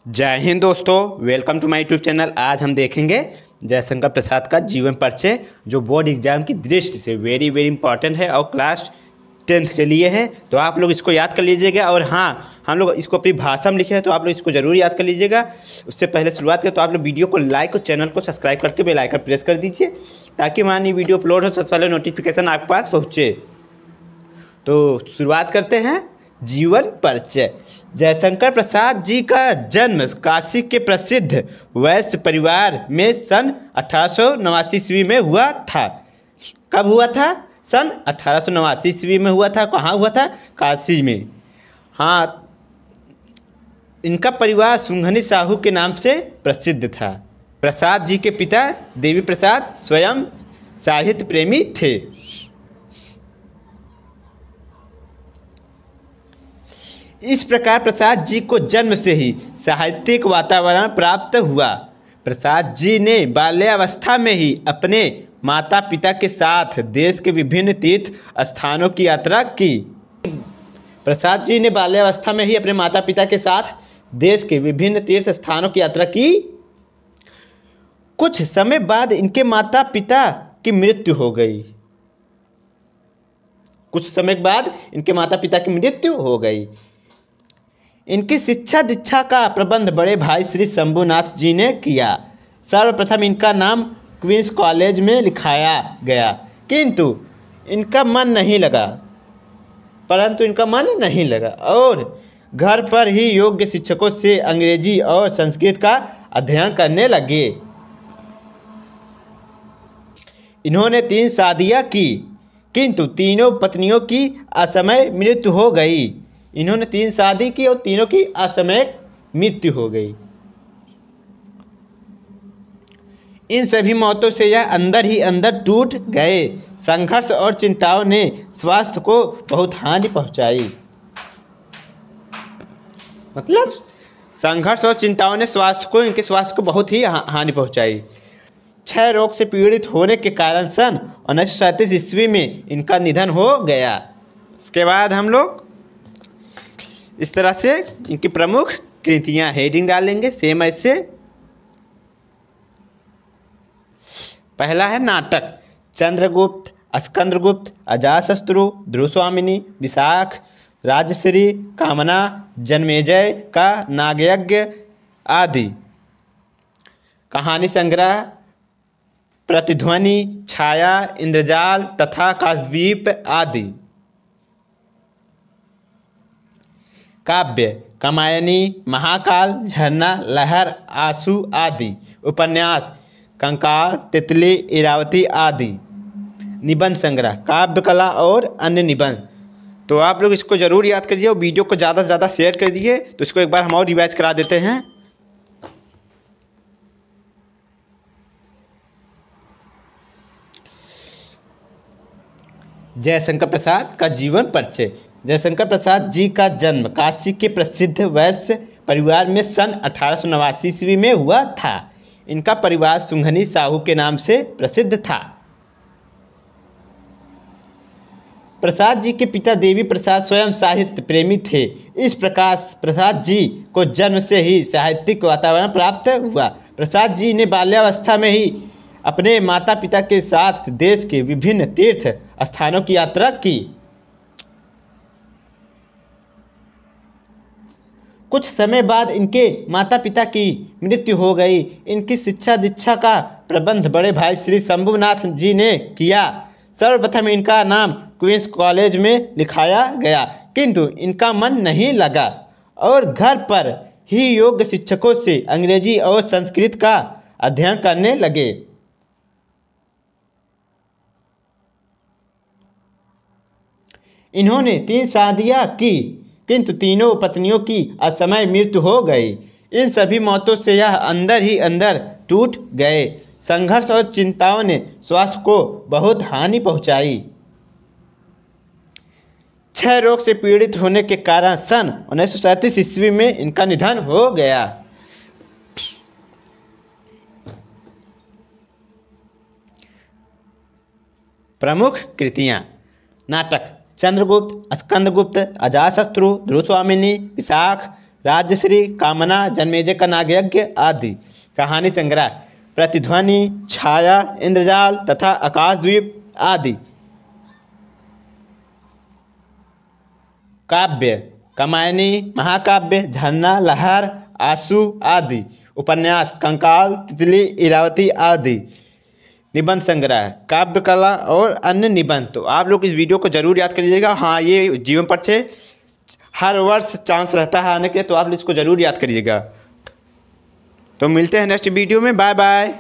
जय हिंद दोस्तों, welcome to my YouTube channel. आज हम देखेंगे जयशंकर प्रसाद का जीवन परिचय, जो बोर्ड एग्जाम की दृष्टि से वेरी इंपॉर्टेंट है और क्लास 10th के लिए है। तो आप लोग इसको याद कर लीजिएगा। और हाँ, हम लोग इसको अपनी भाषा में लिखे हैं, तो आप लोग इसको जरूर याद कर लीजिएगा। उससे पहले शुरुआत करें तो आप लोग वीडियो को लाइक और चैनल को सब्सक्राइब करके बेल आइकन प्रेस कर दीजिए, ताकि हमारी वीडियो अपलोड हो सबसे पहले नोटिफिकेशन आपके पास पहुँचे। तो शुरुआत करते हैं। जीवन परिचय। जयशंकर प्रसाद जी का जन्म काशी के प्रसिद्ध वैश्य परिवार में सन 1889 ईस्वी में हुआ था। कब हुआ था? सन 1889 ईस्वी में हुआ था। कहाँ हुआ था? काशी में। हाँ, इनका परिवार सुंघनी साहू के नाम से प्रसिद्ध था। प्रसाद जी के पिता देवी प्रसाद स्वयं साहित्य प्रेमी थे। इस प्रकार प्रसाद जी को जन्म से ही साहित्यिक वातावरण प्राप्त हुआ। प्रसाद जी ने बाल्यावस्था में ही अपने माता पिता के साथ देश के विभिन्न तीर्थ स्थानों की यात्रा की। प्रसाद जी ने बाल्यावस्था में ही अपने माता पिता के साथ देश के विभिन्न तीर्थ स्थानों की यात्रा की। कुछ समय बाद इनके माता पिता की मृत्यु हो गई। इनकी शिक्षा दीक्षा का प्रबंध बड़े भाई श्री शंभुनाथ जी ने किया। सर्वप्रथम इनका नाम क्वींस कॉलेज में लिखाया गया, किंतु इनका मन नहीं लगा और घर पर ही योग्य शिक्षकों से अंग्रेजी और संस्कृत का अध्ययन करने लगे। इन्होंने 3 शादियां की, किंतु तीनों पत्नियों की असमय मृत्यु हो गई। इन्होंने 3 शादी की और तीनों की असमय मृत्यु हो गई। इन सभी मौतों से यह अंदर ही अंदर टूट गए। संघर्ष और चिंताओं ने स्वास्थ्य को बहुत हानि पहुंचाई। मतलब संघर्ष और चिंताओं ने इनके स्वास्थ्य को बहुत ही हानि पहुंचाई। क्षय रोग से पीड़ित होने के कारण सन 1937 ईस्वी में इनका निधन हो गया। उसके बाद हम लोग इस तरह से इनकी प्रमुख कृतियां हेडिंग डालेंगे सेम ऐसे। पहला है नाटक। चंद्रगुप्त, स्कंदगुप्त, अजातशत्रु, ध्रुवस्वामिनी, विशाख, राजश्री, कामना, जन्मेजय का नागयज्ञ आदि। कहानी संग्रह, प्रतिध्वनि, छाया, इंद्रजाल तथा काशद्वीप आदि। काव्य, कामायनी, महाकाल, झरना, लहर, आंसू आदि। उपन्यास, कंकाल, तितली, इरावती आदि। निबंध संग्रह, काव्य कला और अन्य निबंध। तो आप लोग इसको ज़रूर याद करिए और वीडियो को ज़्यादा से ज़्यादा शेयर कर दिए। तो इसको एक बार हम और रिवाइज करा देते हैं। जयशंकर प्रसाद का जीवन परिचय। जयशंकर प्रसाद जी का जन्म काशी के प्रसिद्ध वैश्य परिवार में सन 1889 ईस्वी में हुआ था। इनका परिवार सुंघनी साहू के नाम से प्रसिद्ध था। प्रसाद जी के पिता देवी प्रसाद स्वयं साहित्य प्रेमी थे। इस प्रकार प्रसाद जी को जन्म से ही साहित्यिक वातावरण प्राप्त हुआ। प्रसाद जी ने बाल्यावस्था में ही अपने माता पिता के साथ देश के विभिन्न तीर्थ स्थानों की यात्रा की। कुछ समय बाद इनके माता पिता की मृत्यु हो गई। इनकी शिक्षा दीक्षा का प्रबंध बड़े भाई श्री शंभुनाथ जी ने किया। सर्वप्रथम इनका नाम क्वींस कॉलेज में लिखाया गया, किंतु इनका मन नहीं लगा और घर पर ही योग्य शिक्षकों से अंग्रेजी और संस्कृत का अध्ययन करने लगे। इन्होंने 3 शादियां की, किंतु तीनों पत्नियों की असमय मृत्यु हो गई। इन सभी मौतों से यह अंदर ही अंदर टूट गए। संघर्ष और चिंताओं ने स्वास्थ्य को बहुत हानि पहुंचाई। क्षय रोग से पीड़ित होने के कारण सन 1937 ईस्वी में इनका निधन हो गया। प्रमुख कृतियां। नाटक, चंद्रगुप्त, स्कंदगुप्त, अजातशत्रु, ध्रुवस्वामिनी, विशाख, राजश्री, कामना, जन्मेजय का नागयज्ञ आदि। कहानी संग्रह प्रतिध्वनि, छाया, इंद्रजाल तथा आकाशद्वीप आदि। काव्य कामायनी, महाकाव्य झरना, लहर, आंसू आदि। उपन्यास कंकाल, तितली, इरावती आदि। निबंध संग्रह काव्य कला और अन्य निबंध। तो आप लोग इस वीडियो को जरूर याद करिएगा। हाँ, ये जीवन परिचय हर वर्ष चांस रहता है आने के, तो आप इसको जरूर याद करिएगा। तो मिलते हैं नेक्स्ट वीडियो में। Bye bye.